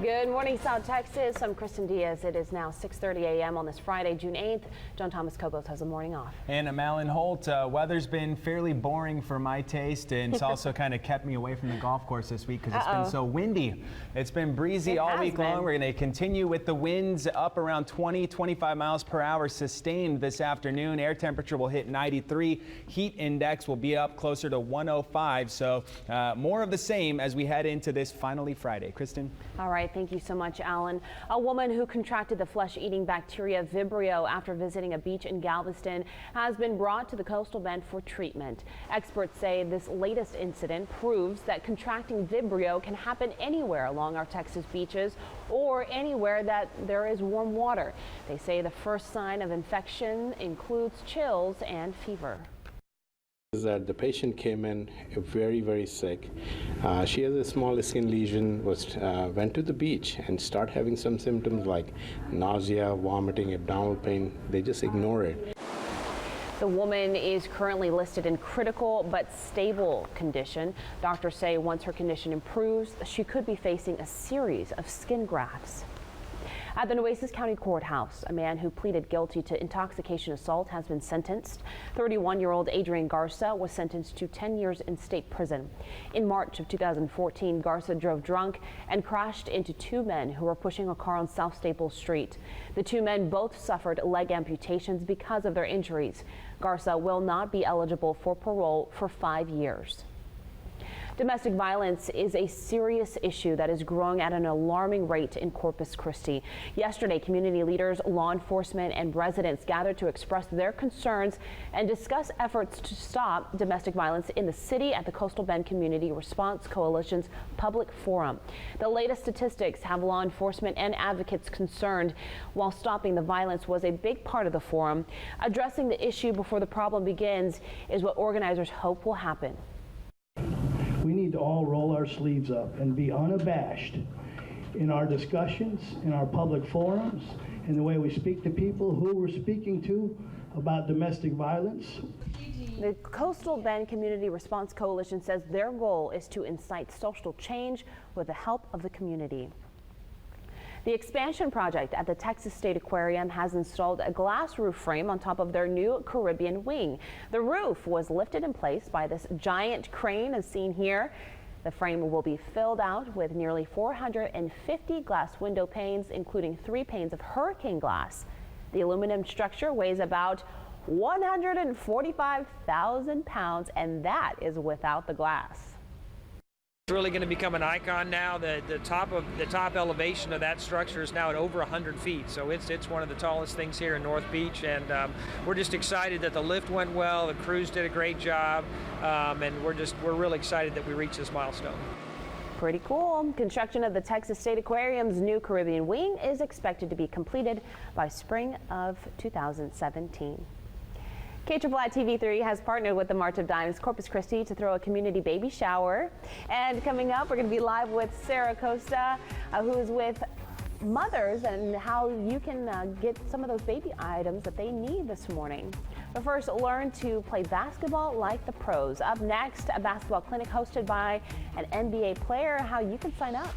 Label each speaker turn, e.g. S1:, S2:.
S1: Good morning, South Texas. I'm Kristin Diaz. It is now 6:30 a.m. on this Friday, June 8th. John Thomas Cobos has the morning off.
S2: And I'm Alan Holt. Weather's been fairly boring for my taste, and it's also kind of kept me away from the golf course this week because it's been so windy. It's been breezy all week long. We're going to continue with the winds up around 20-25 miles per hour sustained this afternoon. Air temperature will hit 93. Heat index will be up closer to 105. So more of the same as we head into this finally Friday. Kristin?
S1: All right. Thank you so much, Alan. A woman who contracted the flesh-eating bacteria Vibrio after visiting a beach in Galveston has been brought to the coastal bend for treatment. Experts say this latest incident proves that contracting Vibrio can happen anywhere along our Texas beaches or anywhere that there is warm water. They say the first sign of infection includes chills and fever.
S3: That the patient came in very, very sick. She has a small skin lesion, went to the beach and started having some symptoms like nausea, vomiting, abdominal pain. They just ignore it.
S1: The woman is currently listed in critical but stable condition. Doctors say once her condition improves, she could be facing a series of skin grafts. At the Nueces County Courthouse, a man who pleaded guilty to intoxication assault has been sentenced. 31-year-old Adrian Garza was sentenced to 10 years in state prison. In March of 2014, Garza drove drunk and crashed into two men who were pushing a car on South Staples Street. The two men both suffered leg amputations because of their injuries. Garza will not be eligible for parole for 5 years. Domestic violence is a serious issue that is growing at an alarming rate in Corpus Christi. Yesterday, community leaders, law enforcement, and residents gathered to express their concerns and discuss efforts to stop domestic violence in the city at the Coastal Bend Community Response Coalition's public forum. The latest statistics have law enforcement and advocates concerned. While stopping the violence was a big part of the forum, addressing the issue before the problem begins is what organizers hope will happen.
S4: We need to all roll our sleeves up and be unabashed in our discussions, in our public forums, in the way we speak to people who we're speaking to about domestic violence.
S1: The Coastal Bend Community Response Coalition says their goal is to incite social change with the help of the community. The expansion project at the Texas State Aquarium has installed a glass roof frame on top of their new Caribbean wing. The roof was lifted in place by this giant crane as seen here. The frame will be filled out with nearly 450 glass window panes, including 3 panes of hurricane glass. The aluminum structure weighs about 145,000 pounds, and that is without the glass.
S5: It's really going to become an icon now. The top elevation of that structure is now at over 100 feet, so it's one of the tallest things here in North Beach, and we're just excited that the lift went well. The crews did a great job, and we're really excited that we reached this milestone.
S1: Pretty cool. Construction of the Texas State Aquarium's new Caribbean wing is expected to be completed by spring of 2017. KIII-TV has partnered with the March of Dimes Corpus Christi to throw a community baby shower. And coming up, we're going to be live with Sarah Costa, who is with mothers, and how you can get some of those baby items that they need this morning. But first, learn to play basketball like the pros. Up next, a basketball clinic hosted by an NBA player, how you can sign up.